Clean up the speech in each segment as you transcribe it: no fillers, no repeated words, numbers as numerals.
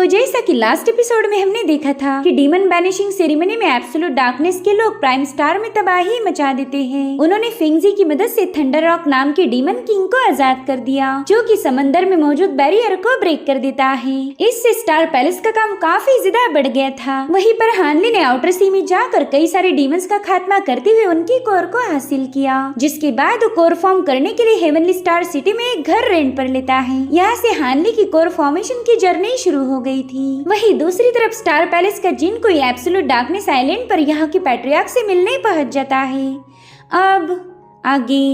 तो जैसा कि लास्ट एपिसोड में हमने देखा था कि डीमन बैनिशिंग सेरेमनी में एब्सोल्यूट डार्कनेस के लोग प्राइम स्टार में तबाही मचा देते हैं। उन्होंने फिंगजी की मदद से थंडर रॉक नाम के डीमन किंग को आजाद कर दिया, जो कि समंदर में मौजूद बैरियर को ब्रेक कर देता है। इससे स्टार पैलेस का काम काफी ज्यादा बढ़ गया था। वहीं पर हानली ने आउटर सी में जाकर कई सारे डीमंस का खात्मा करते हुए उनकी कोर को हासिल किया, जिसके बाद वो कोर फॉर्म करने के लिए हेवनली स्टार सिटी में एक घर रेंट पर लेता है। यहाँ से हानली की कोर फॉर्मेशन की जर्नी शुरू हो गई थी। वहीं दूसरी तरफ स्टार पैलेस का जिन कोई एब्सोल्यूट डार्कनेस आइलैंड पर यहाँ के पैट्रियार्क से मिलने पहुंच जाता है। अब आगे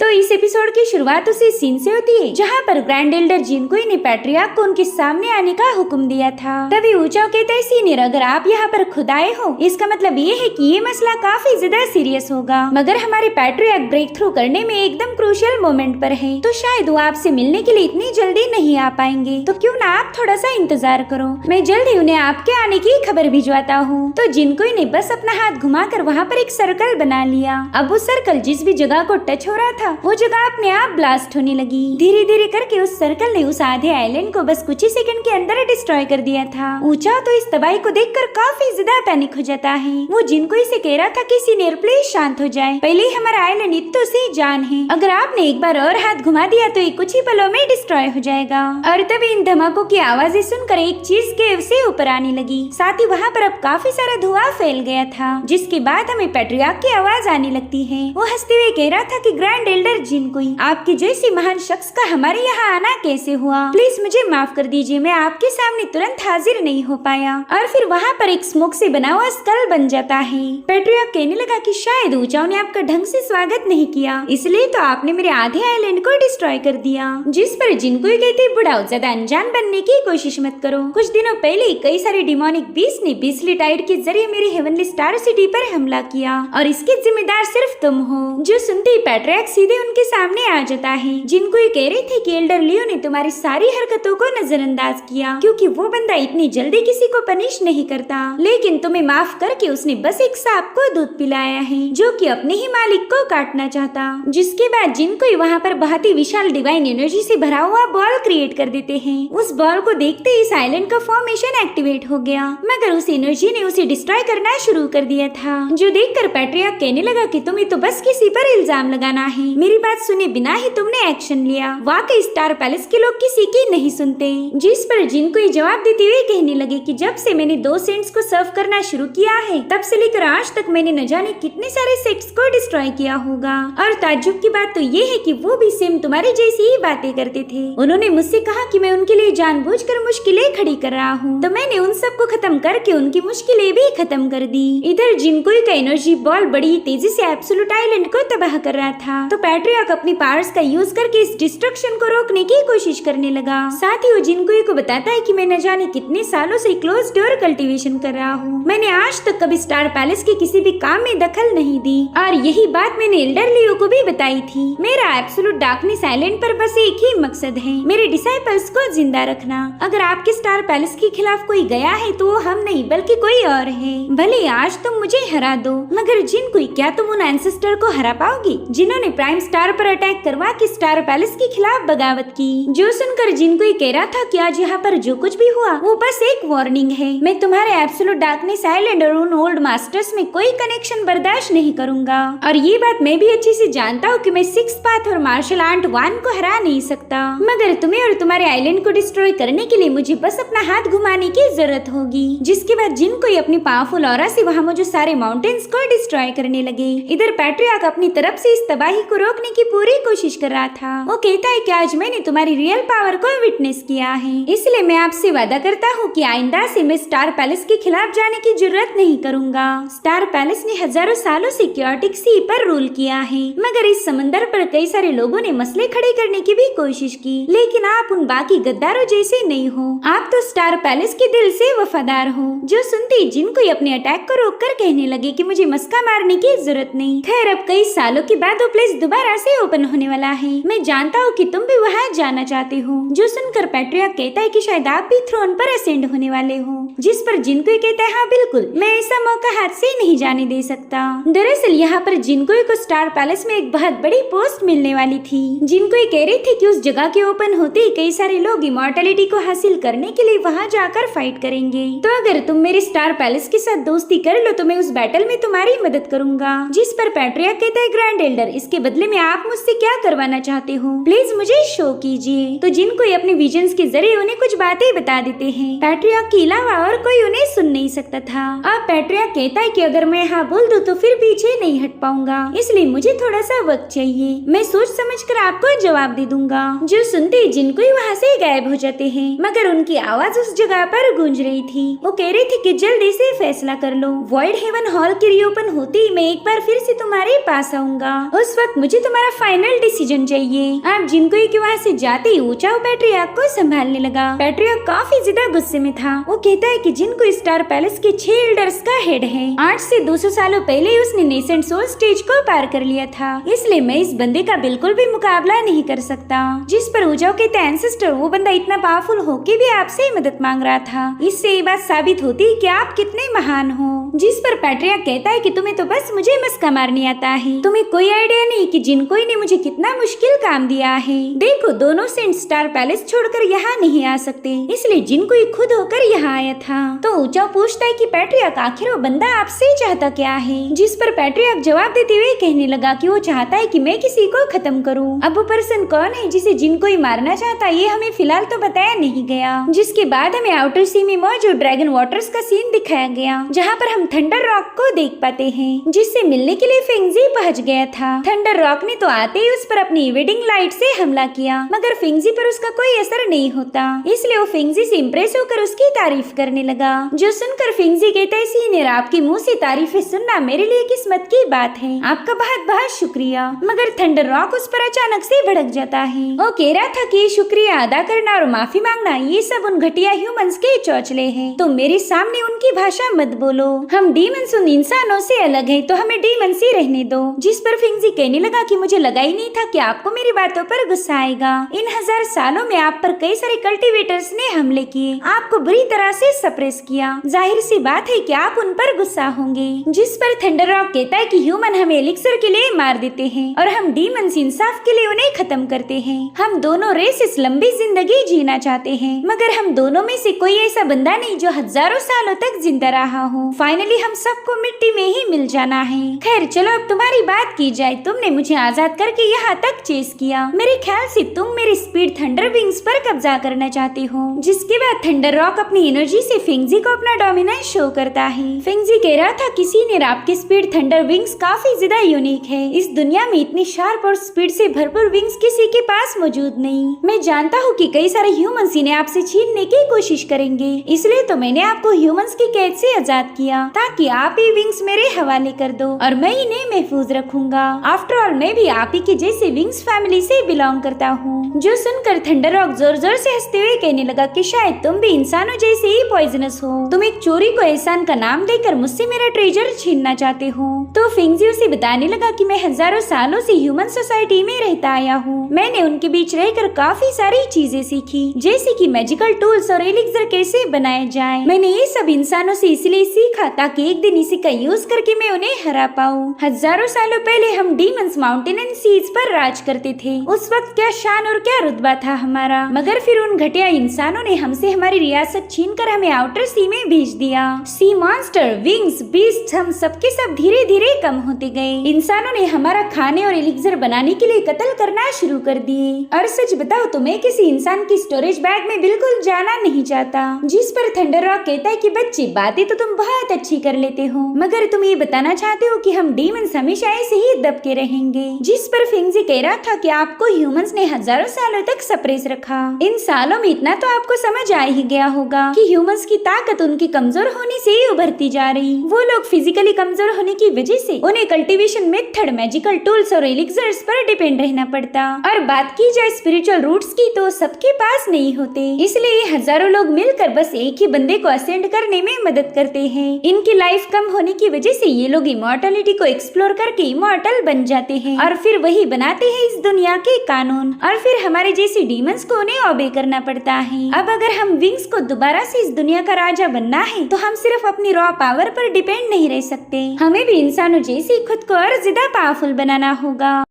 तो इस एपिसोड की शुरुआत उसी सीन से होती है जहाँ पर ग्रैंड एल्डर जिनकोई ने पैट्रियार्क को उनके सामने आने का हुक्म दिया था। तभी ऊंचाओ कहता है, सीनियर अगर आप यहाँ पर खुद आए हो इसका मतलब ये है कि ये मसला काफी ज्यादा सीरियस होगा, मगर हमारे पैट्रियार्क ब्रेक थ्रू करने में एकदम क्रूशियल मोमेंट पर है, तो शायद वो आपसे मिलने के लिए इतनी जल्दी नहीं आ पाएंगे, तो क्यों ना आप थोड़ा सा इंतजार करो, मैं जल्द ही उन्हें आपके आने की खबर भिजवाता हूँ। तो जिनकोई ने बस अपना हाथ घुमाकर वहाँ पर एक सर्कल बना लिया। अब वो सर्कल जिस भी जगह को टच हो रहा था वो जगह अपने आप ब्लास्ट होने लगी। धीरे धीरे करके उस सर्कल ने उस आधे आइलैंड को बस कुछ ही सेकंड के अंदर डिस्ट्रॉय कर दिया था। ऊंचा तो इस तबाही को देखकर काफी ज्यादा पैनिक हो जाता है। वो जिनको इसे कह रहा था कि सीनियर प्लीज शांत हो जाए, पहले ही हमारा आइलैंड इतनी सी जान है, अगर आपने एक बार और हाथ घुमा दिया तो ये कुछ ही पलों में डिस्ट्रॉय हो जाएगा। और तभी इन धमाकों की आवाजें सुनकर एक चीज केव से ऊपर आने लगी, साथ ही वहाँ पर अब काफी सारा धुआं फैल गया था, जिसके बाद हमें पैट्रियार्क की आवाज आने लगती है। वो हंसते हुए कह रहा था कि ग्रैंड एल्डर जिनकोई, आपके जैसी महान शख्स का हमारे यहाँ आना कैसे हुआ, प्लीज मुझे माफ कर दीजिए, मैं आपके सामने तुरंत हाजिर नहीं हो पाया। और फिर वहाँ पर एक स्मोक से बना हुआ स्कल बन जाता है। पैट्रियार्क कहने लगा कि शायद ऊंचाओ ने आपका ढंग से स्वागत नहीं किया, इसलिए तो आपने मेरे आधे आइलैंड को डिस्ट्रॉय कर दिया। जिस पर जिनकोई कहते, बुढ़ाओ ज्यादा अनजान बनने की कोशिश मत करो, कुछ दिनों पहले कई सारे डिमोनिक बीस्ट ने बीसली टाइड के जरिए मेरे हेवनली स्टार सिटी पर हमला किया और इसके जिम्मेदार सिर्फ तुम हो। जो सुनते ही पैट्रियार्क सीधे उनके सामने आ जाता है। जिनको ये कह रहे थे कि एल्डर लियो ने तुम्हारी सारी हरकतों को नजरअंदाज किया, क्योंकि वो बंदा इतनी जल्दी किसी को पनिश नहीं करता, लेकिन तुम्हें माफ करके उसने बस एक सांप को दूध पिलाया है जो कि अपने ही मालिक को काटना चाहता। जिसके बाद जिनको वहाँ पर बहुत ही विशाल डिवाइन एनर्जी से भरा हुआ बॉल क्रिएट कर देते हैं। उस बॉल को देखते ही इस आइलैंड का फॉर्मेशन एक्टिवेट हो गया, मगर उस एनर्जी ने उसे डिस्ट्रॉय करना शुरू कर दिया था। जो देखकर पैट्रियार्क कहने लगा कि तुम्हें तो बस किसी पर इल्जाम लगाना है, मेरी बात सुने बिना ही तुमने एक्शन लिया। वाकई स्टार पैलेस के लोग किसी की नहीं सुनते। जिस पर जिनको ये जवाब देते हुए कहने लगे कि जब से मैंने 2 सेंट्स को सर्व करना शुरू किया है तब से लेकर आज तक मैंने न जाने कितने सारे सेक्ट्स को डिस्ट्रॉय किया होगा। और ताज्जुब की बात तो ये है कि वो भी सेम तुम्हारी जैसी ही बातें करते थे। उन्होंने मुझसे कहा कि मैं उनके लिए जानबूझकर मुश्किलें खड़ी कर रहा हूँ, तो मैंने उन सबको खत्म करके उनकी मुश्किलें भी खत्म कर दी। इधर जिनको का एनर्जी बॉल बड़ी तेजी से एब्सोल्यूट आइलैंड को तबाह कर रहा था, तो पैट्रियार्क अपनी पावर्स का यूज करके इस डिस्ट्रक्शन को रोकने की कोशिश करने लगा। साथ ही वो जिनको को बताता है कि मैं न जाने कितने सालों से क्लोज डोर कल्टीवेशन कर रहा हूँ, मैंने आज तक कभी स्टार पैलेस के किसी भी काम में दखल नहीं दी, और यही बात मैंने एल्डर लियो को भी बताई थी। मेरा एब्सोल्यूट डार्कनेस आइलैंड पर बस एक ही मकसद है, मेरे डिसाइपल्स को जिंदा रखना। अगर आपके स्टार पैलेस के खिलाफ कोई गया है तो वो हम नहीं बल्कि कोई और है। भले आज तुम मुझे हरा दो, मगर जिनको क्या तुम उन एंसेस्टर को हरा पाओगी जिन्होंने प्राइम स्टार पर अटैक करवा के स्टार पैलेस के खिलाफ बगावत की। जो सुनकर जिनको ये कह रहा था कि आज यहाँ पर जो कुछ भी हुआ वो बस एक वार्निंग है, मैं तुम्हारे एब्सोल्यूट डार्कनेस आइलैंड और उन ओल्ड मास्टर्स में कोई कनेक्शन बर्दाश्त नहीं करूंगा। और ये बात मैं भी अच्छे से जानता हूँ कि मैं सिक्स पाथ और मार्शल आर्ट 1 को हरा नहीं सकता, मगर तुम्हें और तुम्हारे आइलैंड को डिस्ट्रॉय करने के लिए मुझे बस अपना हाथ घुमाने की जरूरत होगी। जिसके बाद जिनको अपनी पावरफुल ऑरा से वहाँ मौजूद सारे माउंटेन्स को डिस्ट्रॉय करने लगे। इधर पैट्रियार्क अपनी तरफ से इस तबाही को रोकने की पूरी कोशिश कर रहा था। वो कहता है कि आज मैंने तुम्हारी रियल पावर को विटनेस किया है, इसलिए मैं आपसे वादा करता हूँ कि आइंदा से मैं स्टार पैलेस के खिलाफ जाने की जरूरत नहीं करूँगा। स्टार पैलेस ने हजारों सालों से क्योटिक सी पर रूल किया है, मगर इस समंदर पर कई सारे लोगों ने मसले खड़े करने की भी कोशिश की, लेकिन आप उन बाकी गद्दारों जैसे नहीं हो, आप तो स्टार पैलेस के दिल से वफादार हो। जो सुनते जिनको अपने अटैक को रोककर कहने लगे कि मुझे मस्का मारने की जरूरत नहीं। खैर अब कई सालों के बाद वो प्लेस दोबारा से ओपन होने वाला है। मैं जानता हूँ कि तुम भी वहाँ जाना चाहते हो। जो सुनकर पैट्रियार्क कहता है कि शायद आप भी थ्रोन पर असेंड होने वाले हो, जिस पर जिनको कहता है हाँ बिल्कुल, मैं ऐसा मौका हाथ से नहीं जाने दे सकता। दरअसल यहाँ पर जिनको को स्टार पैलेस में एक बहुत बड़ी पोस्ट मिलने वाली थी। जिनको कह रही थी कि उस जगह के ओपन होते ही कई सारे लोग इमॉर्टलिटी को हासिल करने के लिए वहाँ जाकर फाइट करेंगे। तो अगर तुम मेरे स्टार पैलेस के साथ दोस्ती कर लो तो मैं उस बैटल में तुम्हारी मदद करूंगा। जिस पर पैट्रियार्क कहता है ग्रैंड एल्डर, इसके बदले में आप मुझसे क्या करवाना चाहते हो, प्लीज मुझे शो कीजिए। तो जिनको अपने विजन्स के जरिए उन्हें कुछ बातें बता देते हैं। पैट्रियार्क के अलावा और कोई उन्हें सुन नहीं सकता था। अब पैट्रियार्क कहता है कि अगर मैं हाँ बोल दूं तो फिर पीछे नहीं हट पाऊंगा, इसलिए मुझे थोड़ा सा वक्त चाहिए। मैं सोच समझ कर आपको जवाब दे दूंगा। जो सुनते जिनको वहाँ से गायब हो जाते हैं, मगर उनकी आवाज उस जगह पर गूंज रही थी। वो कह रही थी कि जल्दी से फैसला कर लो। वॉइड हेवन हॉल की रीओपन होती ही मैं एक बार फिर से तुम्हारे पास आऊंगा। उस वक्त मुझे तुम्हारा फाइनल डिसीजन चाहिए। आप जिनको वहाँ से जाते ही ऊंचा पैट्रियार्क को संभालने लगा। पैट्रियार्क काफी ज्यादा गुस्से में था। वो कहता है कि जिनको स्टार पैलेस के 6 एल्डर्स का हेड है। 8 से 200 सालों पहले ही उसने नेसेंट सोल स्टेज को पार कर लिया था, इसलिए मैं इस बंदे का बिल्कुल भी मुकाबला नहीं कर सकता। जिस पर ऊजाओ कहता है एंसेस्टर, वो बंदा इतना पावरफुल होके भी आपसे मदद मांग रहा था। इससे ये बात साबित होती है कि आप कितने महान हो। जिस पर पैट्रियार्क कहता है कि तुम्हें तो बस मुझे मस्का मारने आता है, तुम्हें कोई आइडिया नहीं कि जिनको ने मुझे कितना मुश्किल काम दिया है। देखो दोनों सेंट स्टार पैलेस छोड़कर यहाँ नहीं आ सकते, इसलिए जिनको खुद होकर यहाँ आया था। तो ऊंचा पूछता है कि पैट्रियार्क आखिर वो बंदा आपसे चाहता क्या है। जिस पर पैट्रियार्क जवाब देते हुए कहने लगा कि वो चाहता है कि मैं किसी को खत्म करूँ। अब वो पर्सन कौन है जिसे जिनको ही मारना चाहता है, ये हमें फिलहाल तो बताया नहीं गया। जिसके बाद हमें आउटर सी में मौजूद ड्रैगन वाटर्स का सीन दिखाया गया, जहाँ पर हम थंडर रॉक को देख पाते हैं, जिससे मिलने के लिए फिंगजी पहुँच गया था। थंडर रॉक ने तो आते ही उस पर अपनी इवेडिंग लाइट से हमला किया, मगर फिंगजी पर उसका कोई असर नहीं होता, इसलिए वो फिंगजी से इम्प्रेस होकर उसकी तारीफ करने लगा। जो सुनकर फिंगजी कहता है सीनियर, आपके मुंह से तारीफें सुनना मेरे लिए किस्मत की बात है, आपका बहुत बहुत शुक्रिया। मगर थंडर रॉक उस पर अचानक से भड़क जाता है। वो कह रहा था कि शुक्रिया अदा करना और माफी मांगना ये सब उन घटिया ह्यूमंस के चौचले हैं, तो मेरे सामने उनकी भाषा मत बोलो। हम डीमंस उन इंसानों से अलग हैं, तो हमें डीमंस ही रहने दो। जिस पर फिंगजी कहने लगा कि मुझे लगा ही नहीं था कि आपको मेरी बातों पर गुस्सा आएगा। इन 1000 सालों में आप पर कई सारे कल्टीवेटर्स ने हमले किए, आपको बुरी तरह से सप्रेस किया, जाहिर सी बात है कि आप उन पर गुस्सा होंगे। जिस पर थंडर रॉक कहता है कि ह्यूमन हमें एलिक्सर के लिए मार देते हैं और हम डीमंस इंसाफ के लिए उन्हें खत्म करते हैं। हम दोनों रेसेस लंबी जिंदगी जीना चाहते हैं, मगर हम दोनों में से कोई ऐसा बंदा नहीं जो हजारों सालों तक जिंदा रहा हो। फाइनली हम सबको मिट्टी में ही मिल जाना है। खैर चलो अब तुम्हारी बात की जाए, तुमने मुझे आजाद करके यहाँ तक चेस किया, मेरे ख्याल से तुम मेरे स्पीड थंडर विंग्स पर कब्जा करना चाहते हो। जिसके बाद थंडर रॉक अपनी एनर्जी से फिंगजी को अपना डोमिनेंस शो करता है। फिंगजी कह रहा था किसी ने आपके स्पीड थंडर विंग्स काफी ज्यादा यूनिक है, इस दुनिया में इतनी शार्प और स्पीड से भरपूर विंग्स किसी के पास मौजूद नहीं। मैं जानता हूँ कि कई सारे ह्यूमंस इन्हें आपसे छीनने की कोशिश करेंगे, इसलिए तो मैंने आपको ह्यूमंस की कैद से आजाद किया ताकि आप ये विंग्स मेरे हवाले कर दो और मैं इन्हें महफूज रखूंगा। आफ्टर ऑल मैं भी आप ही के जैसे विंग्स फैमिली से बिलोंग करता हूँ। जो सुनकर थंडर रॉक जोर जोर से हंसते हुए कहने लगा कि शायद तुम भी इंसानों जैसे ही पॉइजनस हो, तुम एक चोरी को एहसान का नाम देकर मुझसे मेरा ट्रेजर छीनना चाहते हो। तो फिंगजी उसे बताने लगा कि मैं हजारों सालों से ह्यूमन सोसाइटी में रहता आया हूँ, मैंने उनके बीच रहकर काफी सारी चीजें सीखी, जैसे कि मैजिकल टूल्स और एलिक्सर कैसे बनाए जाए। मैंने ये सब इंसानों से इसलिए सीखा ताकि एक दिन इसी का यूज करके मैं उन्हें हरा पाऊँ। हजारों सालों पहले हम डीमंस माउंटेन एंड सीज पर राज करते थे, उस वक्त क्या शान और क्या रुतबा था हमारा, मगर फिर उन घटिया इंसानों ने हमसे हमारी रियासत छीनकर हमें आउटर सी में भेज दिया। सी मॉन्स्टर, विंग्स, बीस्ट, हम सबके सब धीरे धीरे कम होते गए। इंसानों ने हमारा खाने और एलिक्सर बनाने के लिए कत्ल करना शुरू कर दिए। और सच बताओ तो मैं किसी इंसान की स्टोरेज बैग में बिल्कुल जाना नहीं चाहता। जिस पर थंडर रॉक कहता है कि बच्चे बातें तो तुम बहुत अच्छी कर लेते हो, मगर तुम ये बताना चाहते हो कि हम डीमंस हमेशा ऐसे ही दबके रहेंगे। जिस पर फिंगजी कह रहा था कि आपको ह्यूमंस ने हजारों सालों तक सप्रेस रखा, इन सालों में इतना तो आपको समझ आ ही गया होगा कि ह्यूमंस की ताकत उनके कमजोर होने से ही उभरती जा रही। वो लोग फिजिकली कमजोर होने की वजह से उन्हें कल्टीवेशन मेथड, मैजिकल टूल्स और एलिक्सर्स पर डिपेंड रहना पड़ता। और बात की जाए स्पिरिचुअल रूट्स की तो सबके पास नहीं होते, इसलिए हजारों लोग मिलकर बस एक ही बंदे को असेंड करने में मदद करते हैं। इनकी लाइफ कम होने की वजह से ये लोग इमॉर्टलिटी को एक्सप्लोर करके इमॉर्टल बन जाते हैं और फिर वही बनाते हैं इस दुनिया के कानून, और फिर हमारे जैसे डीमंस को उन्हें ओबे करना पड़ता है। अब अगर हम विंग्स को दोबारा से इस दुनिया का राजा बनना है तो हम सिर्फ अपनी रॉ पावर पर डिपेंड नहीं रह सकते, हमें भी इंसानों जैसे खुद को और ज्यादा पावरफुल बनाना होगा।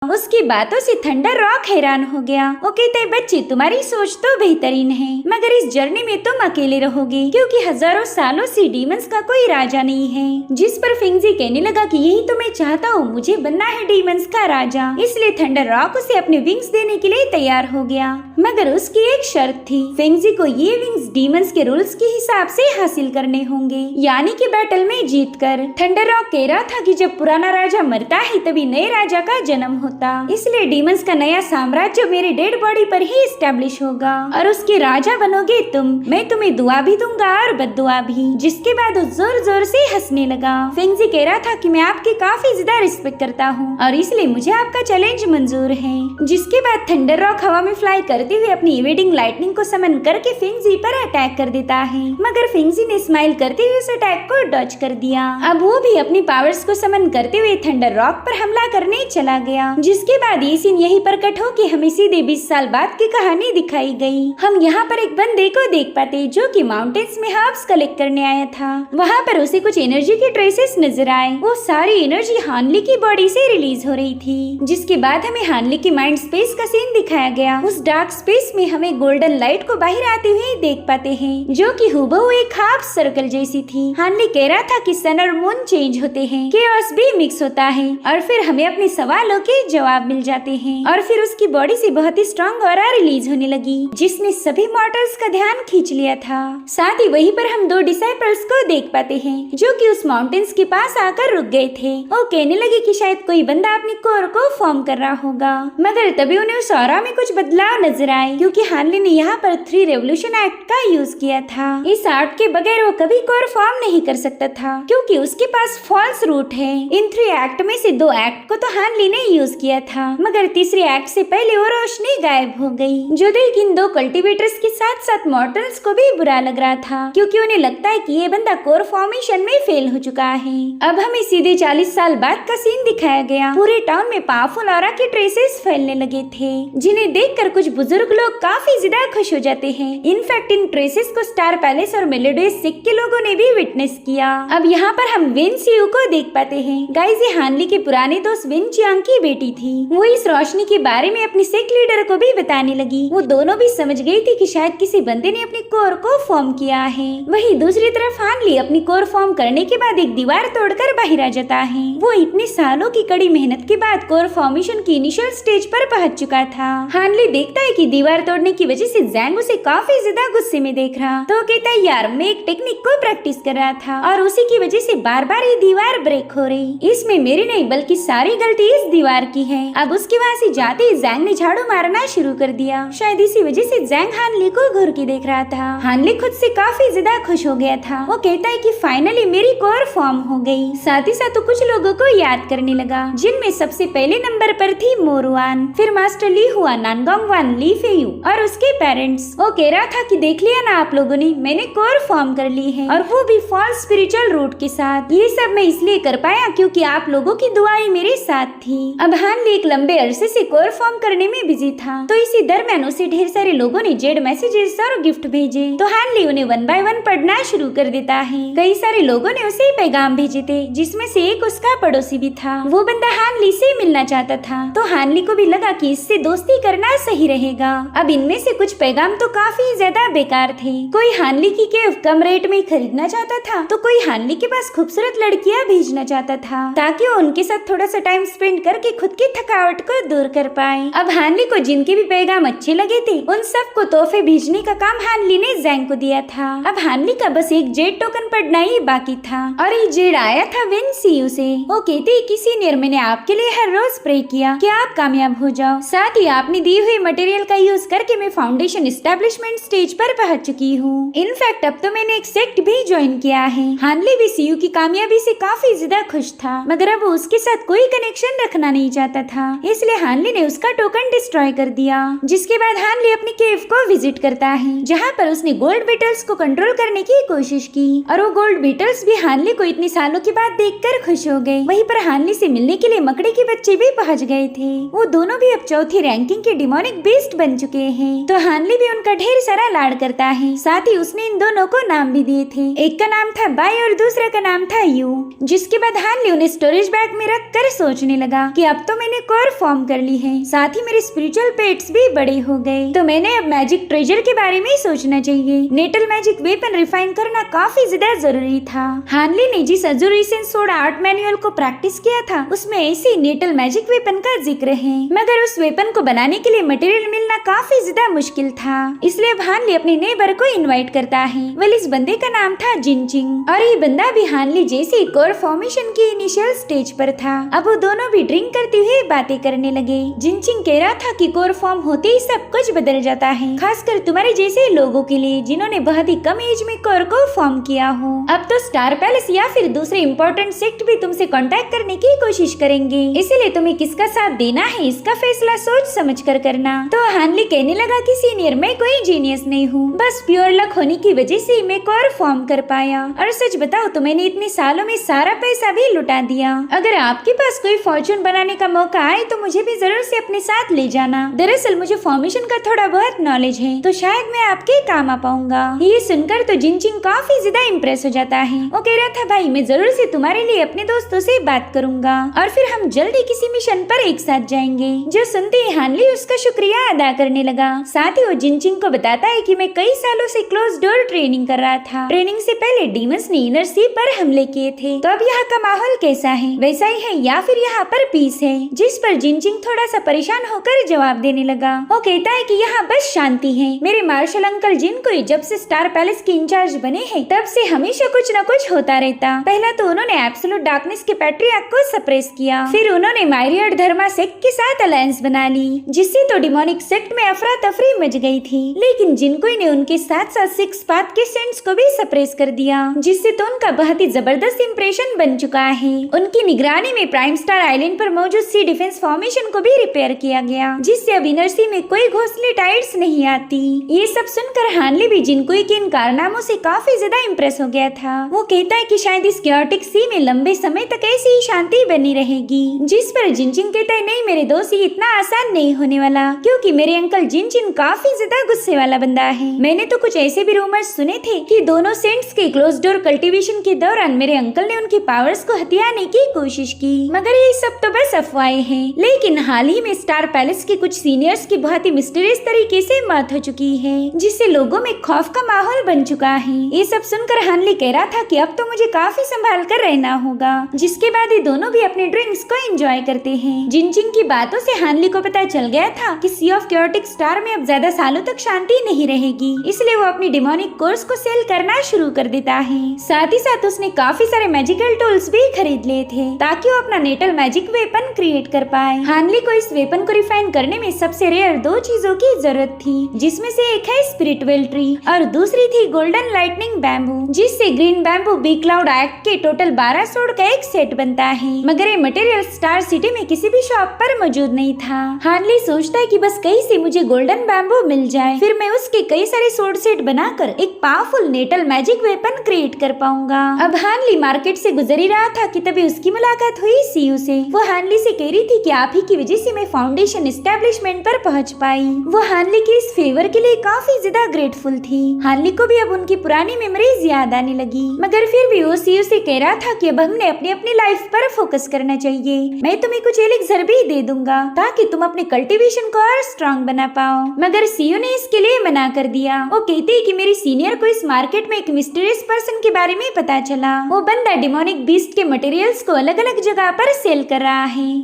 उसकी बातों से थंडर रॉक हैरान हो गया। वो कहते हैं, बच्चे तुम्हारी सोच तो बेहतरीन है, मगर इस जर्नी में तुम अकेले रहोगे क्योंकि हजारों सालों से डीमंस का कोई राजा नहीं है। जिस पर फिंगजी कहने लगा कि यही तो मैं चाहता हूँ, मुझे बनना है डीमंस का राजा। इसलिए थंडर रॉक उसे अपने विंग्स देने के लिए तैयार हो गया, मगर उसकी एक शर्त थी, फिंगजी को ये विंग्स डीमंस के रूल्स के हिसाब से हासिल करने होंगे, यानी कि बैटल में जीतकर। थंडर रॉक कह रहा था कि जब पुराना राजा मरता है तभी नए राजा का जन्म होता, इसलिए डीमंस का नया साम्राज्य मेरे डेड बॉडी पर ही एस्टेब्लिश होगा और उसके राजा बनोगे तुम। मैं तुम्हें दुआ भी दूंगा और बद्दुआ भी। जिसके बाद वो जोर जोर से हंसने लगा। फिंगजी कह रहा था कि मैं आपकी काफी ज्यादा रिस्पेक्ट करता हूँ और इसलिए मुझे आपका चैलेंज मंजूर है। जिसके बाद थंडर रॉक हवा में फ्लाई करते हुए अपनी इवेडिंग लाइटनिंग को समन करके फिंगजी पर अटैक कर देता है, मगर फिंगजी ने स्माइल करते हुए उस अटैक को डॉज कर दिया। अब वो भी अपनी पावर्स को समन करते हुए थंडर रॉक पर हमला करने चला गया। जिसके बाद ये सीन यही पर कट हो कि हमें सीधे 20 साल बाद की कहानी दिखाई गई। हम यहाँ पर एक बंदे को देख पाते जो कि माउंटेन्स में हर्ब्स कलेक्ट करने आया था। वहाँ पर उसे कुछ एनर्जी के ट्रेसेस नजर आए। वो सारी एनर्जी हानली की बॉडी से रिलीज हो रही थी। जिसके बाद हमें हानली की माइंड स्पेस का सीन दिखाया गया। उस डार्क स्पेस में हमें गोल्डन लाइट को बाहर आते हुए देख पाते हैं, जो कि हुबहू एक हाफ सर्कल जैसी थी। हानली कह रहा था कि सन और मून चेंज होते हैं, केओस भी मिक्स होता है और फिर हमें अपने सवालों के जवाब मिल जाते हैं। और फिर उसकी बॉडी से बहुत ही स्ट्रॉन्ग ऑरा रिलीज होने लगी, जिसने सभी मॉर्टल्स का ध्यान खींच लिया था। साथ ही वहीं पर हम 2 डिसाइपल्स को देख पाते हैं, जो कि उस माउंटेन्स के पास आकर रुक गए थे। वो कहने लगे कि शायद कोई बंदा अपनी कोर को फॉर्म कर रहा होगा, मगर तभी उन्हें उस ऑरा में कुछ बदलाव नजर आए, क्योंकि हानली ने यहाँ पर 3 रेवोल्यूशन एक्ट का यूज किया था। इस आर्ट के बगैर वो कभी कोर फॉर्म नहीं कर सकता था, क्योंकि उसके पास फॉल्स रूट है। इन 3 एक्ट में से 2 एक्ट को तो हानली ने यूज किया था, मगर तीसरे एक्ट से पहले वो रोशनी गायब हो गई, जो देख इन 2 कल्टीवेटर्स के साथ साथ मॉर्टल्स को भी बुरा लग रहा था, क्योंकि उन्हें लगता है कि ये बंदा कोर फॉर्मेशन में फेल हो चुका है। अब हमें सीधे 40 साल बाद का सीन दिखाया गया। पूरे टाउन में पावरफुल ऑरा के ट्रेसेस फैलने लगे थे, जिन्हें देखकर कुछ बुजुर्ग लोग काफी ज्यादा खुश हो जाते हैं। इनफैक्ट इन ट्रेसेस को स्टार पैलेस और मेलोडियस सिक के लोगों ने भी विटनेस किया। अब यहाँ पर हम विन सियू को देख पाते हैं। गाइस, ये हानली के पुराने दोस्त विन चियांग की बेटी थी। वो इस रोशनी के बारे में अपनी सेक लीडर को भी बताने लगी। वो दोनों भी समझ गई थी कि शायद किसी बंदे ने अपनी कोर को फॉर्म किया है। वहीं दूसरी तरफ हानली अपनी कोर फॉर्म करने के बाद एक दीवार तोड़कर बाहर आ जाता है। वो इतने सालों की कड़ी मेहनत के बाद कोर फॉर्मेशन की इनिशियल स्टेज पर पहुंच चुका था। हानली देखता है कि दीवार तोड़ने की वजह से जैंग उसे काफी ज्यादा गुस्से में देख रहा, तो कहता है, यार मैं एक टेक्निक को प्रैक्टिस कर रहा था और उसी की वजह से बार बार ये दीवार ब्रेक हो रही। इसमें मेरी नहीं बल्कि सारी गलती इस दीवार की है। अब उसके वहाँ से जाते ही जैंग ने झाड़ू मारना शुरू कर दिया। शायद इसी वजह से जैंग हानली को घूर के देख रहा था। हानली खुद से काफी ज्यादा खुश हो गया था। वो कहता है कि फाइनली मेरी कोर फॉर्म हो गई। साथ ही साथ कुछ लोगों को याद करने लगा, जिनमें सबसे पहले नंबर पर थी मोरुआन, फिर मास्टर ली हुआ, नानगोंगवान, ली फेयू और उसके पेरेंट्स। वो कह रहा था कि देख लिया ना आप लोगों ने, मैंने कोर फॉर्म कर ली है, और वो भी फॉल्स स्पिरिचुअल रूट के साथ। ये सब मैं इसलिए कर पाया क्योंकि आप लोगों की दुआएं मेरे साथ थी। अब हानली एक लंबे अरसे से कोर फॉर्म करने में बिजी था, तो इसी दरमियान उसे ढेर सारे लोगों ने जेड मैसेजेस और गिफ्ट भेजे। तो हानली उन्हें 1 बाय 1 पढ़ना शुरू कर देता है। कई सारे लोगों ने उसे पैगाम भेजे थे, जिसमें से एक उसका पड़ोसी भी था। वो बंदा हानली से मिलना चाहता था, तो हानली को भी लगा कि इससे दोस्ती करना सही रहेगा। अब इनमें से कुछ पैगाम तो काफी ज्यादा बेकार थे। कोई हानली की केव कम रेट में खरीदना चाहता था, तो कोई हानली के पास खूबसूरत लड़कियां भेजना चाहता था, ताकि वो उनके साथ थोड़ा सा टाइम स्पेंड करके खुद की थकावट को दूर कर पाए। अब हानली को जिनके भी पैगाम अच्छे लगे थे, उन सबको तोहफे भेजने का काम हानली ने जैंग को दिया था। अब हानली का बस एक जेड टोकन पढ़ना ही बाकी था, और ये जेड आया था विन सीयू से। वो कहते कि सीनियर, मैंने आपके लिए हर रोज प्रे किया कि आप कामयाब हो जाओ। साथ ही आपने दिए हुए मटेरियल का यूज करके मैं फाउंडेशन एस्टेब्लिशमेंट स्टेज पर पहुंच चुकी हूँ। इनफैक्ट अब तो मैंने एक सेक्ट भी ज्वाइन किया है। हानली भी सीयू की कामयाबी से काफी ज्यादा खुश था, मगर अब उसके साथ कोई कनेक्शन रखना नहीं चाहता चाहता था, इसलिए हानली ने उसका टोकन डिस्ट्रॉय कर दिया। जिसके बाद हानली अपनी केव को विजिट करता है, जहाँ पर उसने गोल्ड बीटल्स को कंट्रोल करने की कोशिश की और वो गोल्ड बीटल्स भी हानली को इतनी सालों के बाद देखकर खुश हो गए। वहीं पर हानली से मिलने के लिए मकड़ी के बच्चे भी पहुँच गए थे। वो दोनों भी अब चौथी रैंकिंग के डिमोनिक बीस्ट बन चुके हैं, तो हानली भी उनका ढेर सारा लाड करता है। साथ ही उसने इन दोनों को नाम भी दिए थे, एक का नाम था बाई और दूसरे का नाम था यू। जिसके बाद हानली उन्हें स्टोरेज बैग में रख कर सोचने लगा कि अब तो मैंने कोर फॉर्म कर ली है, साथ ही मेरे स्पिरिचुअल पेट्स भी बड़े हो गए, तो मैंने अब मैजिक ट्रेजर के बारे में सोचना चाहिए। नेटल मैजिक वेपन रिफाइन करना काफी ज्यादा जरूरी था। हानली ने जिस अजुरेशन सोड आर्ट मैनुअल को प्रैक्टिस किया था, उसमें ऐसे नेटल मैजिक वेपन का जिक्र है, मगर उस वेपन को बनाने के लिए मटेरियल मिलना काफी ज्यादा मुश्किल था। इसलिए अब हानली अपने नेबर को इनवाइट करता है। वेल, इस बंदे का नाम था जिनचिंग और ये बंदा भी हानली जैसे कोर फॉर्मेशन की इनिशियल स्टेज पर था। अब वो दोनों भी ड्रिंक करते हुए बातें करने लगे। जिनचिंग कह रहा था कि कोर फॉर्म होते ही सब कुछ बदल जाता है, खासकर तुम्हारे जैसे लोगों के लिए जिन्होंने बहुत ही कम एज में कोर को फॉर्म किया हो। अब तो स्टार पैलेस या फिर दूसरे इम्पोर्टेंट सेक्ट भी तुमसे कांटेक्ट करने की कोशिश करेंगे, इसलिए तुम्हें किसका साथ देना है इसका फैसला सोच समझ कर करना। तो हानली कहने लगा कि सीनियर, मैं कोई जीनियस नहीं हूँ, बस प्योर लक होने की वजह से मैं कोर फॉर्म कर पाया। और सच बताओ तो मैंने इतने सालों में सारा पैसा भी लुटा दिया। अगर आपके पास कोई फॉर्चून बनाने का मौका आए तो मुझे भी जरूर से अपने साथ ले जाना। दरअसल मुझे फॉर्मेशन का थोड़ा बहुत नॉलेज है, तो शायद मैं आपके काम आ पाऊंगा। ये सुनकर तो जिनचिंग काफी ज्यादा इम्प्रेस हो जाता है। वो कह रहा था, भाई मैं जरूर से तुम्हारे लिए अपने दोस्तों से बात करूंगा और फिर हम जल्दी किसी मिशन पर एक साथ जाएंगे। जो सुनते ही हानली उसका शुक्रिया अदा करने लगा। साथ ही वो जिनचिंग को बताता है कि मैं कई सालों से क्लोज डोर ट्रेनिंग कर रहा था। ट्रेनिंग से पहले डीमंस ने इनर सी पर हमले किए थे, तो अब यहाँ का माहौल कैसा है, वैसा ही है या फिर यहाँ पर पीस है? जिस पर जिनचिंग थोड़ा सा परेशान होकर जवाब देने लगा। वो कहता है कि यहाँ बस शांति है। मेरे मार्शल अंकल जिनको जब से स्टार पैलेस के इंचार्ज बने हैं, तब से हमेशा कुछ न कुछ होता रहता। पहला तो उन्होंने एब्सोल्यूट डार्कनेस के पैट्रियार्क को सप्रेस किया, फिर उन्होंने माइरियड धर्मा सेक्ट के साथ अलायंस बना ली, जिससे तो डिमोनिक सेक्ट में अफरा तफरी मच गई थी। लेकिन जिनको ने उनके साथ साथ सिक्स पाथ के सेंट्स को भी सप्रेस कर दिया, जिससे तो उनका बहुत ही जबरदस्त इंप्रेशन बन चुका है। उनकी निगरानी में प्राइम स्टार आइलैंड पर मौजूद सी डिफेंस फॉर्मेशन को भी रिपेयर किया गया, जिससे अब इनर सी में कोई घोंसले टाइट्स नहीं आती। ये सब सुनकर हानली भी जिनकोई के इन कारनामों से काफी ज्यादा इम्प्रेस हो गया था। वो कहता है कि शायद इस क्योटिक सी में लंबे समय तक ऐसी ही शांति बनी रहेगी। जिस पर जिनचिंग कहता है, नहीं मेरे दोस्त, ये इतना आसान नहीं होने वाला, क्योंकि मेरे अंकल जिनचिन काफी ज्यादा गुस्से वाला बंदा है। मैंने तो कुछ ऐसे भी रूमर्स सुने थे कि दोनों सेंट्स के क्लोज डोर कल्टीवेशन के दौरान मेरे अंकल ने उनकी पावर्स को हथियाने की कोशिश की, मगर ये सब तो बस अफवाहें हैं। लेकिन हाल ही में स्टार पैलेस के कुछ सीनियर्स की बहुत ही मिस्टीरियस तरीके से मौत हो चुकी है, जिससे लोगों में खौफ का माहौल बन चुका है। ये सब सुनकर हानली कह रहा था कि अब तो मुझे काफी संभाल कर रहना होगा। जिसके बाद ये दोनों भी अपने ड्रिंक्स को एंजॉय करते हैं। जिनचिंग की बातों से हानली को पता चल गया था कि सी ऑफ क्योटिक स्टार में अब ज्यादा सालों तक शांति नहीं रहेगी, इसलिए वो अपनी डिमोनिक कोर्स को सेल करना शुरू कर देता है। साथ ही साथ उसने काफी सारे मैजिकल टूल्स भी खरीद लिए थे, ताकि वो अपना नेटल मैजिक वेपन क्रिएट कर पाए। हानली को इस वेपन को रिफाइन करने में सबसे रेयर दो चीजों की जरूरत थी, जिसमें से एक है स्पिरिचुअल ट्री और दूसरी थी गोल्डन लाइटनिंग बैम्बू, जिससे ग्रीन बैम्बू बी क्लाउड एक्ट के टोटल 12 सोड का एक सेट बनता है। मगर ये मटेरियल स्टार सिटी में किसी भी शॉप पर मौजूद नहीं था। हानली सोचता है कि बस कहीं से मुझे गोल्डन बैम्बू मिल जाए, फिर मैं उसके कई सारे सोड सेट बनाकर एक पावरफुल नेटल मैजिक वेपन क्रिएट कर पाऊंगा। अब हानली मार्केट से गुजर ही रहा था कि तभी उसकी मुलाकात हुई सीयू से। वो हानली से कह रही थी कि आप ही की वजह से मैं फाउंडेशन एस्टेब्लिशमेंट पर पहुंच पाई। वो हानली के इस फेवर के लिए काफी ज्यादा ग्रेटफुल थी। हानली को भी अब उनकी पुरानी मेमोरीज याद आने लगी, मगर फिर भी वो सीयू से कह रहा था कि अब हमने अपनी अपनी लाइफ पर फोकस करना चाहिए। मैं तुम्हें कुछ एलिक्सर भी दे दूंगा ताकि तुम अपने कल्टीवेशन को और स्ट्रॉन्ग बना पाओ, मगर सीयू ने इसके लिए मना कर दिया। वो कहते हैं कि मेरी सीनियर को इस मार्केट में एक मिस्टीरियस पर्सन के बारे में पता चला। वो बंदा डिमोनिक बीस्ट के मटेरियल्स को अलग अलग जगह पर सेल कर रहा है,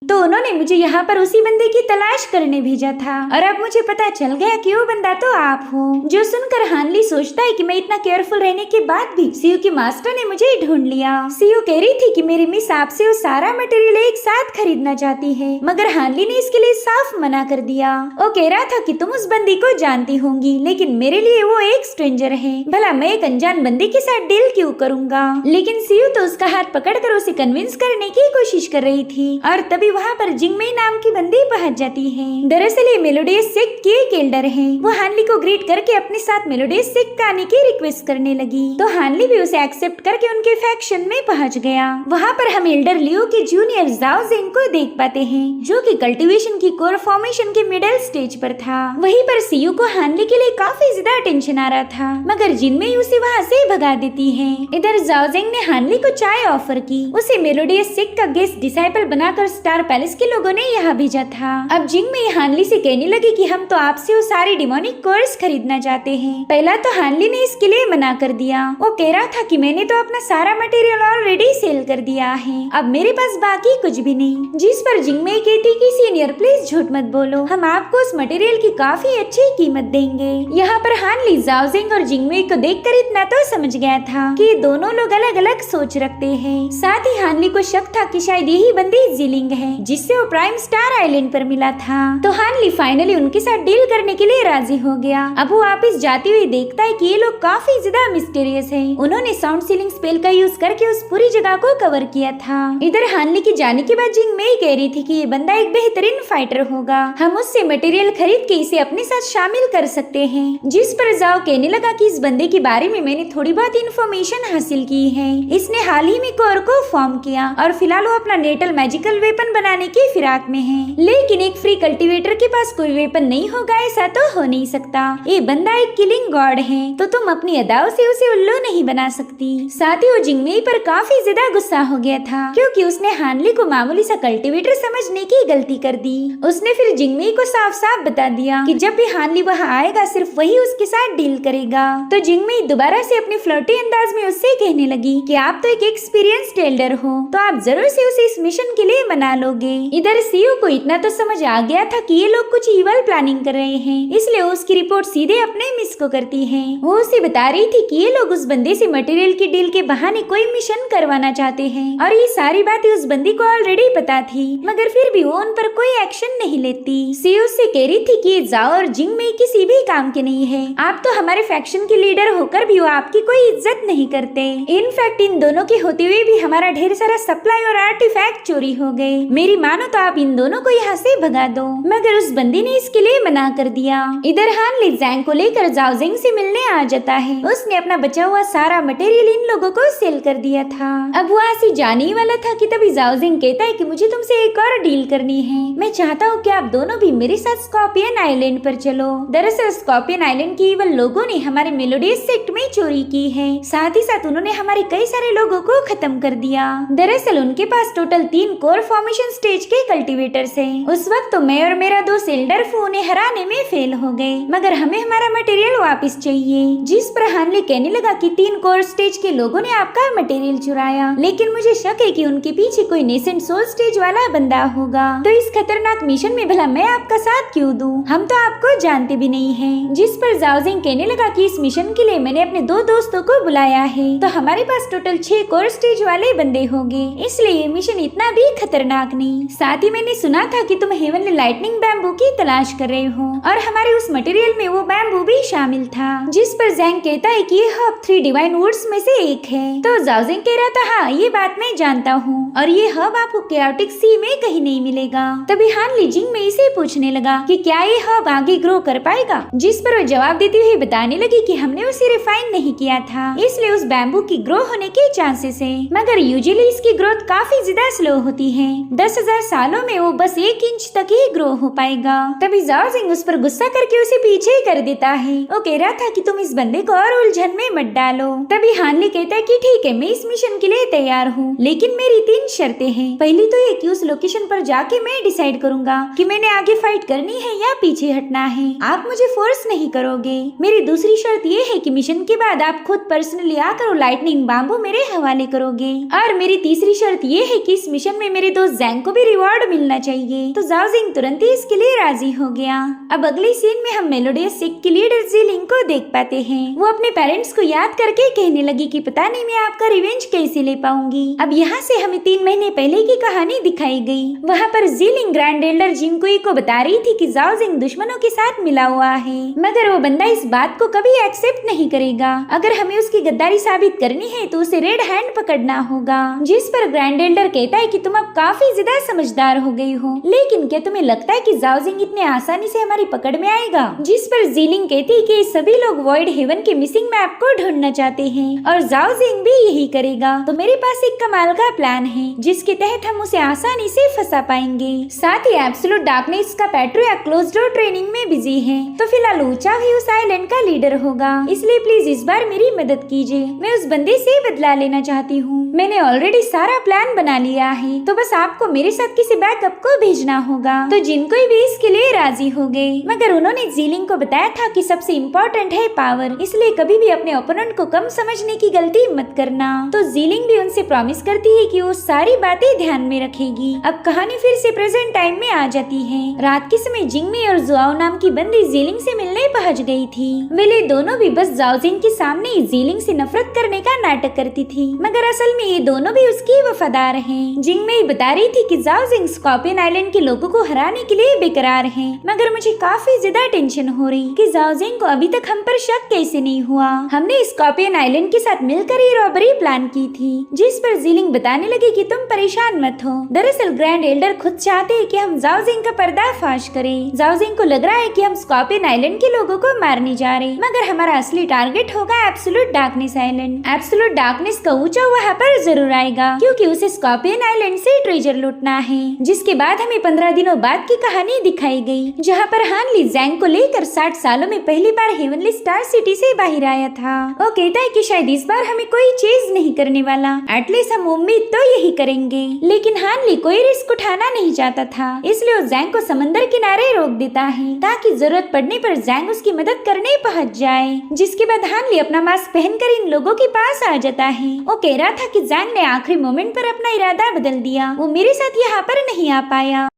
तो उन्होंने मुझे यहाँ पर उसी बंदे की तलाश करने भेजा था और अब मुझे पता चल गया कि वो बंदा तो आप हो। जो सुनकर हानली सोचता है कि मैं इतना केयरफुल रहने के बाद भी सीयू के मास्टर ने मुझे ढूंढ लिया। सीयू कह रही थी कि मेरी मिस आपसे वो सारा मटेरियल एक साथ खरीदना चाहती है, मगर हानली ने इसके लिए साफ मना कर दिया। वो कह रहा था कि तुम उस बंदी को जानती होंगी, लेकिन मेरे लिए वो एक स्ट्रेंजर है, भला मैं एक अनजान बंदी के साथ डील क्यों करूँगा। लेकिन सीयू तो उसका हाथ पकड़ कर उसे कन्विंस करने की कोशिश कर रही थी और तभी वहाँ पर जिंगमेई नाम की बंदी पहुँच जाती है। दरअसल ये मेलोडियस सेक्ट की एक एल्डर है। वो हानली को ग्रीट करके अपने साथ मेलोडियस सेक्ट आने की रिक्वेस्ट करने लगी, तो हानली भी उसे एक्सेप्ट करके उनके फैक्शन में पहुँच गया। वहाँ पर हम एल्डर लियो के जूनियर जाओ जेंग को देख पाते हैं, जो कि कल्टीवेशन की कोर फॉर्मेशन के मिडिल स्टेज पर था। वहीं पर सीयू को हानली के लिए काफी ज्यादा टेंशन आ रहा था, मगर जिनमें उसे वहाँ से भगा देती है। इधर जाओ जेंग ने हानली को चाय ऑफर की। उसे मेलोडियस सेक्ट का गेस्ट डिसाइपल बनाकर स्टार पैलेस के लोगों ने यहाँ भेजा था। अब जिंग में हानली से कहने लगी कि हम तो आपसे वो सारी डिमोनिक कोर्स खरीदना चाहते हैं। पहला तो हानली ने इसके लिए मना कर दिया। वो कह रहा था कि मैंने तो अपना सारा मटेरियल ऑलरेडी सेल कर दिया है, अब मेरे पास बाकी कुछ भी नहीं। जिस पर जिंगमेई कहती कि सीनियर प्लीज झूठ मत बोलो, हम आपको उस मटेरियल की काफी अच्छी कीमत देंगे। यहाँ पर हानली जाओ जेंग और जिंगमेई को देखकर इतना तो समझ गया था कि दोनों लोग अलग अलग सोच रखते हैं। साथ ही हानली को शक था कि शायद यही बंदी जीलिंग है जिससे वो प्राइम स्टार आइलैंड पर मिला था। तो हानली फाइनली उनके साथ डील करने के लिए राजी हो गया। अब वो वापिस जाते हुए देखता है कि ये लोग काफी ज्यादा मिस्टीरियस है। उन्होंने साउंड सीलिंग स्पेल का यूज करके उस पूरी जगह को कवर किया था। इधर हानली के जाने के बाद जिंगमेई कह रही थी कि ये बंदा एक बेहतरीन फाइटर होगा, हम उससे मटेरियल खरीद के इसे अपने साथ शामिल कर सकते हैं। जिस पर जाओ कहने लगा कि इस बंदे के बारे में मैंने थोड़ी बहुत इन्फॉर्मेशन हासिल की है। इसने हाल ही में कोर को फॉर्म किया और फिलहाल वो अपना नेटल मैजिकल वेपन बनाने की फिराक में है, लेकिन एक फ्री कल्टीवेटर के पास कोई वेपन नहीं होगा ऐसा तो हो नहीं सकता। ये बंदा एक किलिंग गॉड है, तो तुम अपनी अदाओं से उसे उल्लू नहीं बना सकती। साथ ही वो जिंगमेई पर काफी ज्यादा गुस्सा हो गया था, क्योंकि उसने हानली को मामूली सा कल्टीवेटर समझने की गलती कर दी। उसने फिर जिंगमेई को साफ साफ बता दिया कि जब भी हानली वहाँ आएगा सिर्फ वही उसके साथ डील करेगा। तो जिंगमेई दोबारा से अपने फ्लर्टी अंदाज में उससे कहने लगी कि आप तो एक एक्सपीरियंस्ड एल्डर हो, तो आप जरूर से उसे इस मिशन के लिए मना लोगे। इधर सीयू को इतना तो समझ आ गया था कि ये लोग कुछ इवल प्लानिंग कर रहे हैं, इसलिए उसकी रिपोर्ट सीधे अपने मिस को करती है। वो उसे बता रही थी कि ये लोग उस बंदे से मटेरियल की डील के बहाने कोई मिशन करवाना चाहते हैं, और ये सारी बातें उस बंदी को ऑलरेडी पता थी, मगर फिर भी वो उन पर कोई एक्शन नहीं लेती। सीयू से कह रही थी कि ये जाओ और जिंगमेई किसी भी काम के नहीं है, आप तो हमारे फैक्शन के लीडर होकर भी वो आपकी कोई इज्जत नहीं करते। इनफैक्ट इन दोनों के होते हुए भी हमारा ढेर सारा सप्लाई और आर्टिफैक्ट चोरी हो गए। मेरी मानो तो आप इन दोनों को यहाँ से भगा दो, मगर उस बंदी ने इसके लिए मना कर दिया। इधर हानली जैंग को लेकर जाओ जेंग से मिलने आ जाता है। उसने अपना बचा हुआ सारा मटेरियल इन लोगों को सेल कर दिया था। अब वहाँ से जाने ही वाला था कि तभी जाओ जेंग कहता है कि मुझे तुमसे एक और डील करनी है। मैं चाहता हूँ कि आप दोनों भी मेरे साथ स्कॉर्पियन आइलैंड पर चलो। दरअसल स्कॉर्पियन आइलैंड की इवल लोगों ने हमारे मेलोडियस सेक्ट में चोरी की है, साथ ही साथ उन्होंने हमारे कई सारे लोगों को खत्म कर दिया। दरअसल उनके पास टोटल 3 कोर फॉर्मेशन स्टेज के कल्टीवेटर्स हैं। उस वक्त तो मैं और मेरा दोस्त एल्डरफू उन्हें हराने में फेल हो गए, मगर हमें हमारा मटेरियल वापस चाहिए। जिस पर हानली कहने लगा कि 3 कोर स्टेज के लोगों ने आपका मटेरियल चुराया, लेकिन मुझे शक है कि उनके पीछे कोई नेसेंट सोल स्टेज वाला बंदा होगा, तो इस खतरनाक मिशन में भला मैं आपका साथ क्यों दूं? हम तो आपको जानते भी नहीं हैं। जिस पर जाओ जेंग कहने लगा कि इस मिशन के लिए मैंने अपने 2 दोस्तों को बुलाया है, तो हमारे पास टोटल 6 कोर स्टेज वाले बंदे होंगे, इसलिए ये मिशन इतना भी खतरनाक नहीं। साथ ही मैंने सुना था कि तुम हेवनली लाइटनिंग बैम्बू की तलाश कर रहे हो, और हमारे उस मटेरियल में वो बैम्बू भी शामिल था। जिस पर जैंग कहता है कि ये हब 3 डिवाइन वुड्स में से एक है। तो जाओ जेंग कह रहा था हाँ ये बात मैं जानता हूँ, और ये हब आपको कैओटिक सी में कहीं नहीं मिलेगा। तभी हानली जिंगमेई से पूछने लगा कि क्या ये हब आगे ग्रो कर पाएगा, जिस पर वो जवाब देते हुए बताने लगी कि हमने उसे रिफाइन नहीं किया था, इसलिए उस बैम्बू की ग्रो होने के चांसेस है, मगर यूजुअली इसकी ग्रोथ काफी ज्यादा स्लो होती है। 10,000 सालों में वो बस 1 इंच तक ही ग्रो हो पाएगा। तभी जाओ जेंग उस पर गुस्सा करके उसे पीछे कर देता है। वो कह रहा था कि तुम इस बंदे को और उलझन में मत डालो। तभी हानली कहता है कि ठीक है मैं इस मिशन के लिए तैयार हूँ, लेकिन मेरी 3 शर्तें हैं। पहली तो एक उस लोकेशन पर जाके मैं डिसाइड करूंगा कि मैंने आगे फाइट करनी है या पीछे हटना है, आप मुझे फोर्स नहीं करोगे। मेरी दूसरी शर्त ये है कि मिशन के बाद आप खुद पर्सनली आकर लाइटनिंग बाम्बू मेरे हवाले करोगे, और मेरी तीसरी शर्त ये है कि इस मिशन में मेरे दोस्त जैंग को भी रिवॉर्ड मिलना चाहिए। तो जाओ जेंग तुरंत ही इसके लिए राजी हो गया। अब अगले सीन में हम मेलोडियस सेक्ट की लीडर जीलिंग को देख पाते हैं। वो अपने पेरेंट्स को याद करके कहने लगी कि पता नहीं मैं आपका रिवेंज कैसे ले पाऊंगी। अब यहाँ से हमें 3 महीने पहले की कहानी दिखाई गई। वहाँ पर जीलिंग ग्रैंड एल्डर जिंगकुई को बता रही थी कि जाओ जेंग दुश्मनों के साथ मिला हुआ है, मगर वो बंदा इस बात को कभी एक्सेप्ट नहीं करेगा। अगर हमें उसकी गद्दारी साबित करनी है तो उसे रेड हैंड पकड़ना होगा। जिस पर ग्रैंड एल्डर कहता है कि तुम अब काफी ज्यादा समझदार हो गई हो, लेकिन क्या तुम्हें लगता है कि जाओ जिंग इतने आसानी से हमारी पकड़ में आएगा? जिस पर जीलिंग कहती कि सभी लोग वॉइड हेवन के मिसिंग मैप को ढूंढना चाहते हैं और जाओ जिंग भी यही करेगा। तो मेरे पास एक कमाल का प्लान है जिसके तहत हम उसे आसानी से फंसा पाएंगे। साथ ही एब्सोल्यूट डार्कनेस का पेट्रो या क्लोज डोर ट्रेनिंग में बिजी है, तो फिलहाल ऊंचा भी उस आइलैंड का लीडर होगा, इसलिए प्लीज इस बार मेरी मदद कीजिए। मैं उस बंदे से बदला लेना चाहती हूँ। मैंने ऑलरेडी सारा प्लान बना लिया है, तो बस आपको मेरे साथ किसी बैकअप को भेजना होगा। तो जिनको भी इसके लिए राजी हो गए, मगर उन्होंने जीलिंग को बताया था कि सबसे इम्पोर्टेंट है पावर, इसलिए कभी भी अपने ओपोनेंट को कम समझने की गलती मत करना। तो जीलिंग भी उनसे प्रॉमिस करती है कि वो सारी बातें ध्यान में रखेगी। अब कहानी फिर से प्रेजेंट टाइम में आ जाती है। रात के समय जिंगमी और जुआओ नाम की बंदी जीलिंग से मिलने पहुंच गई थी। वे दोनों भी बस जाओ जिंग के सामने जीलिंग से नफरत करने का नाटक करती थी, मगर असल में ये दोनों भी उसकी वफादार हैं। जिंगमी बता रही थी कि जाओ जिंग स्कॉर्पियन आइलैंड के लोगों को हराने के लिए बेकरार है, मगर मुझे काफी ज्यादा टेंशन हो रही कि जाओ जिंग को अभी तक हम पर शक कैसे नहीं हुआ। हमने स्कॉर्पियन आइलैंड के साथ मिलकर ये रॉबरी प्लान की थी। जिस पर जीलिंग बताने लगी कि तुम परेशान मत हो, दरअसल ग्रैंड एल्डर खुद चाहते हैं कि हम जाओ जिंग का पर्दाफाश करें। जाओ जिंग को लग रहा है कि हम स्कॉर्पियन आइलैंड के लोगों को मारने जा रहे, मगर हमारा असली टारगेट होगा absolute darkness island. Absolute darkness का ऊंचा वहाँ पर जरूर आएगा, क्योंकि उसे स्कॉर्पियन आइलैंड से ट्रेजर लूटना है। जिसके बाद हमें 15 दिनों बाद की कहानी दिखाई गई, जहाँ पर हान ली जैंग को लेकर 60 सालों में पहली बार हेवनली स्टार सिटी से बाहर आया था। वो कहता है कि शायद इस बार हमें कोई चीज नहीं करने वाला, एटलीस्ट हम उम्मीद तो यही करेंगे। लेकिन हान ली कोई रिस्क उठाना नहीं चाहता था, इसलिए वो जैंग को समंदर किनारे रोक देता है ताकि जरूरत पड़ने पर जैंग उसकी मदद करने पहुंच जाए। जिसके बाद हान ली अपना मास्क पहनकर इन लोगों के पास आ जाता है। वो कह रहा था कि जैंग ने आखिरी मोमेंट पर अपना इरादा बदल दिया, वो मेरे साथ यहाँ पर नहीं आ पाया।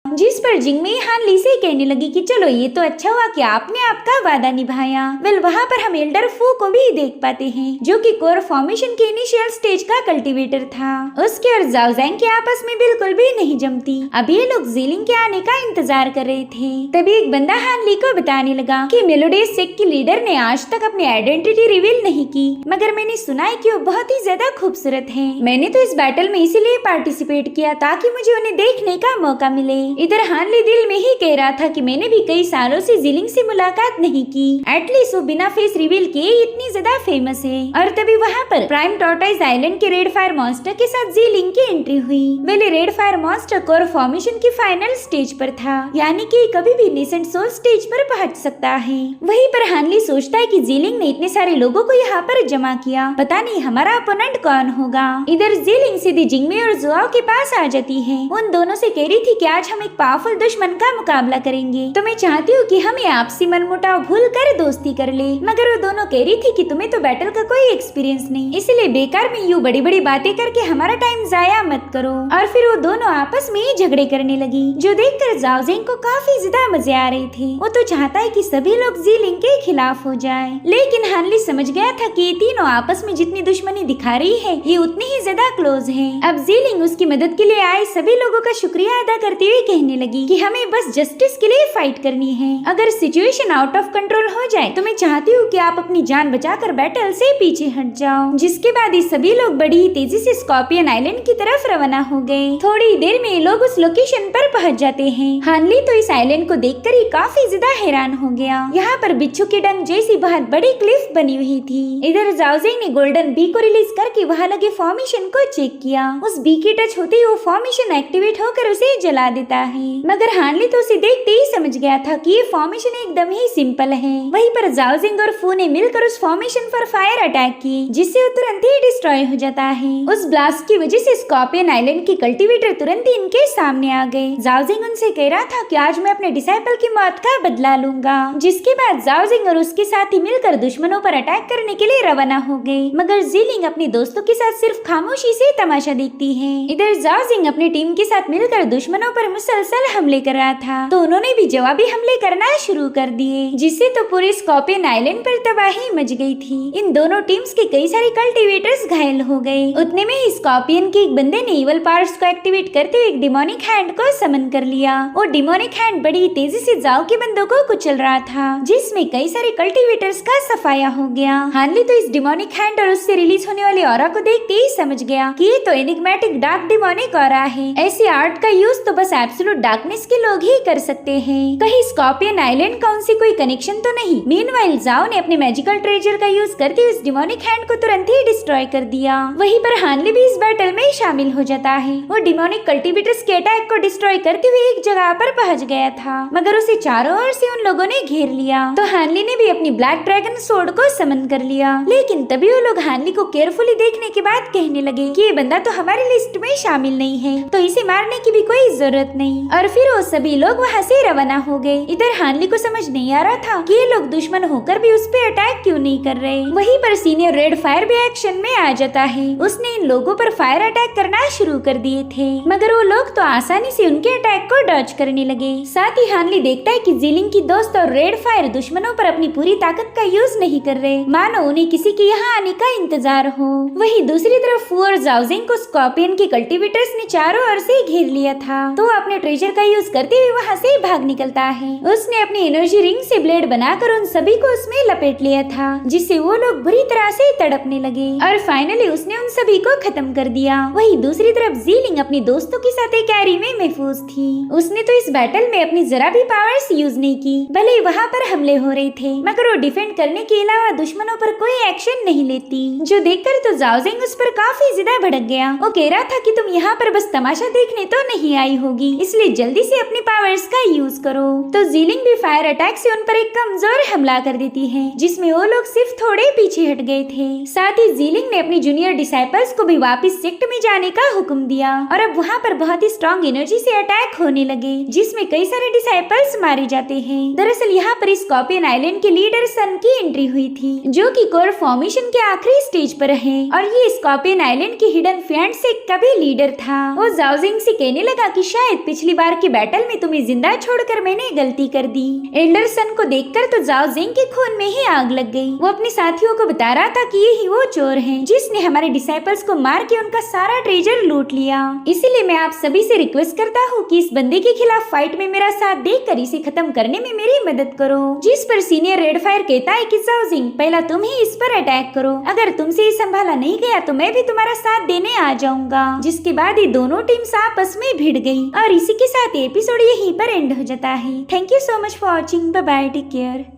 जिस पर जिंगमी हान ली से कहने लगी कि चलो ये तो अच्छा हुआ कि आपने आपका वादा निभाया। वेल वहाँ पर हम एल्डर फू को भी देख पाते हैं, जो कि कोर फॉर्मेशन के इनिशियल स्टेज का कल्टीवेटर था। उसके और जाओ जैंग के आपस में बिल्कुल भी नहीं जमती। अब ये लोग जीलिंग के आने का इंतजार कर रहे थे। तभी एक बंदा हान ली को बताने लगा कि मेलोडियस सेक्ट की लीडर ने आज तक अपनी आइडेंटिटी रिवील नहीं की, मगर मैंने सुना है कि वो बहुत ही ज्यादा खूबसूरत है। मैंने तो इस बैटल में इसीलिए पार्टिसिपेट किया ताकि मुझे उन्हें देखने का मौका मिले। इधर हान ली दिल में ही कह रहा था कि मैंने भी कई सालों से जीलिंग से मुलाकात नहीं की, एटलीस्ट वो बिना फेस रिवील किए इतनी ज्यादा फेमस है। और तभी वहाँ पर प्राइम टॉर्टोइज आइलैंड के रेड फायर मॉन्स्टर के साथ जीलिंग की एंट्री हुई। वेले red fire monster core formation की फाइनल स्टेज पर था, यानी कि कभी भी नेसेंट सोल स्टेज पर पहुंच सकता है। वहीं पर हान ली सोचता है कि जीलिंग ने इतने सारे लोगों को यहाँ पर जमा किया, पता नहीं हमारा अपोनेंट कौन होगा। इधर जीलिंग सीधी जिंगमी और जुआओ के पास आ जाती है। उन दोनों से कह रही थी कि आज हम एक पावरफुल दुश्मन का मुकाबला करेंगे, तो मैं चाहती हूँ कि हम आपसी मनमुटाव भूल कर दोस्ती कर ले। मगर वो दोनों कह रही थी कि तुम्हें तो बैटल का कोई एक्सपीरियंस नहीं, इसलिए बेकार में यूँ बड़ी बड़ी बातें करके हमारा टाइम जाया मत करो। और फिर वो दोनों आपस में ही झगड़े करने लगी, जो देखकर जाओ जिंग को काफी ज्यादा मजे आ रहे थे। वो तो चाहता है कि सभी लोग जीलिंग के खिलाफ हो जाए, लेकिन हान ली समझ गया था कि ये तीनों आपस में जितनी दुश्मनी दिखा रही है ये उतनी ही ज्यादा क्लोज है। अब जीलिंग उसकी मदद के लिए आए सभी लोगों का शुक्रिया अदा करते हुए कहने लगी कि हमें बस जस्टिस के लिए फाइट करनी है। अगर सिचुएशन आउट ऑफ कंट्रोल हो जाए तो मैं चाहती हूँ कि आप अपनी जान बचाकर बैटल से पीछे हट जाओ। जिसके बाद ये सभी लोग बड़ी ही तेजी से स्कॉर्पियन आइलैंड की तरफ रवाना हो गए। थोड़ी देर में लोग उस लोकेशन पर पहुंच जाते हैं। हान ली तो इस आइलैंड को देखकर ही काफी ज्यादा हैरान हो गया। यहाँ पर बिच्छू की डंग जैसी बहुत बड़ी क्लिफ बनी हुई थी। इधर जाओ जिंग ने गोल्डन बी को रिलीज करके वहाँ लगे फॉर्मेशन को चेक किया। उस बी के टच होते ही वो फॉर्मेशन एक्टिवेट होकर उसे जला देता है, मगर हान ली तो उसे देखते ही समझ गया था कि ये फॉर्मेशन एकदम ही सिंपल है। वहीं पर जाओ जिंग और फू ने मिलकर उस फॉर्मेशन पर फायर अटैक की, जिससे वो तुरंत ही डिस्ट्रॉय हो जाता है। उस ब्लास्ट की वजह से स्कॉर्पियन आइलैंड के कल्टीवेटर तुरंत ही इनके सामने आ गए। जाओ जिंग उनसे कह रहा था कि आज मैं अपने डिसाइपल की मौत का बदला लूंगा। जिसके बाद जाओ जिंग और उसके साथी मिलकर दुश्मनों पर अटैक करने के लिए रवाना हो गए, मगर जीलिंग अपने दोस्तों के साथ सिर्फ खामोशी से तमाशा देखती है। इधर जाओ जिंग अपनी टीम के साथ मिलकर दुश्मनों पर मुसलसल मुसलसल हमले कर रहा था, तो उन्होंने भी जवाबी हमले करना शुरू कर दिए, जिससे तो पूरे स्कॉर्पियन आइलैंड पर तबाही मच गई थी। इन दोनों टीम्स के कई सारे कल्टीवेटर्स घायल हो गए। उतने में ही स्कॉर्पियन के एक बंदे ने इवल पावर्स को एक्टिवेट करते हुए एक डिमोनिक हैंड को समन कर लिया। वो डिमोनिक हैंड बड़ी तेजी से जाओ के बंदों को कुचल रहा था, जिसमें कई सारे कल्टीवेटर्स का सफाया हो गया। हानली तो इस डिमोनिक हैंड और उससे रिलीज होने वाली ऑरा को देखते ही समझ गया कि ये तो एनिग्मेटिक डार्क डिमोनिक ऑरा है। ऐसे आर्ट का यूज तो बस एब्सोल्यूट डार्कनेस के लोग ही कर सकते हैं। कहीं स्कॉर्पियन आइलैंड का उनसे कोई कनेक्शन तो नहीं। मीनवाइल जाओ ने अपने मैजिकल ट्रेजर का यूज करते हुए इस डिमोनिक हैंड को तुरंत ही डिस्ट्रॉय कर दिया। वहीं पर हानली भी इस बैटल में शामिल हो जाता है। वो डिमोनिक कल्टीवेटर्स के अटैक को डिस्ट्रॉय करते हुए एक जगह पर पहुंच गया था, मगर उसे चारों ओर से उन लोगों ने घेर लिया। तो हानली ने भी अपनी ब्लैक ड्रैगन सोर्ड को समन कर लिया। लेकिन तभी वो लोग हानली को केयरफुली देखने के बाद कहने लगे कि ये बंदा तो हमारी लिस्ट में शामिल नहीं है, तो इसे मारने की भी कोई जरूरत नहीं। और फिर वो सभी लोग वहाँ से रवाना हो गए। इधर हानली को समझ नहीं आ रहा था कि ये लोग दुश्मन होकर भी उस पे अटैक क्यों नहीं कर रहे। वहीं पर सीनियर रेड फायर भी एक्शन में आ जाता है। उसने इन लोगों पर फायर अटैक करना शुरू कर दिए थे, मगर वो लोग तो आसानी से उनके अटैक को डॉज करने लगे। साथ ही हानली देखता है कि जीलिंग की दोस्त और रेड फायर दुश्मनों पर अपनी पूरी ताकत का यूज नहीं कर रहे, मानो उन्हें किसी के यहाँ आने का इंतजार हो। वहीं दूसरी तरफ फू और जाओजिंग को स्कॉर्पियन के कल्टीवेटर्स ने चारों ओर से घेर लिया था, तो वो अपने ट्रेजर का यूज करते हुए वहाँ से भाग निकलता है। उसने अपनी एनर्जी रिंग से ब्लेड बनाकर उन सभी को उसमें लपेट लिया था, जिससे वो लोग बुरी तरह से तड़पने लगे और फाइनली उसने उन सभी को खत्म कर दिया। वहीं दूसरी तरफ जीलिंग अपनी दोस्तों के साथ एक कैरी में महफूज थी। उसने तो इस बैटल में अपनी जरा भी पावर्स यूज नहीं की, भले ही वहाँ पर हमले हो रहे थे, मगर वो डिफेंड करने के अलावा दुश्मनों पर कोई एक्शन नहीं लेती, जो देखकर तो जाओजिंग उस पर काफी ज्यादा भड़क गया। वो कह रहा था कि तुम यहाँ पर बस तमाशा देखने तो नहीं आई होगी, इसलिए जल्दी से अपनी पावर्स का यूज करो। तो जीलिंग भी फायर अटैक से उन पर एक कमजोर हमला कर देती है, जिसमें वो लोग सिर्फ थोड़े पीछे हट गए थे। साथ ही जीलिंग ने अपनी जूनियर डिसाइपल्स को भी वापस सेक्ट में जाने का हुक्म दिया और अब वहाँ पर बहुत ही स्ट्रॉन्ग एनर्जी से अटैक होने लगे, जिसमें कई सारे डिसाइपल्स मारे जाते हैं। दरअसल यहाँ पर स्कॉर्पियन आइलैंड के लीडर सन की एंट्री हुई थी, जो कि कोर फॉर्मेशन के आखिरी स्टेज पर है, और ये स्कॉर्पियन आइलैंड के हिडन फ्रेंड से कभी लीडर था। वो जाओजिंग से कहने लगा कि शायद पिछली बार के बैटल में तुम्हें जिंदा छोड़कर मैंने गलती कर दी। एल्डर सन को देखकर तो जाओजिंग के खून में ही आग लग गई। वो अपने साथियों को बता रहा था कि यही वो चोर है जिसने हमारे डिसाइपल्स को मार के उनका सारा ट्रेजर लूट लिया। इसीलिए मैं आप सभी से रिक्वेस्ट करता हूँ कि इस बंदे के खिलाफ फाइट में मेरा साथ देकर इसे खत्म करने में मेरी मदद करो। जिस पर सीनियर रेड फायर कहता है कि जाओजिंग पहला तुम ही इस पर अटैक करो, अगर तुमसे ये संभाला नहीं गया तो मैं भी तुम्हारा साथ देने आ जाऊंगा। जिसके बाद ये दोनों टीम्स आपस में भिड़ गई और इसी के साथ एपिसोड यहीं पर एंड हो जाता है। Thank you so much for watching. Bye bye, take care.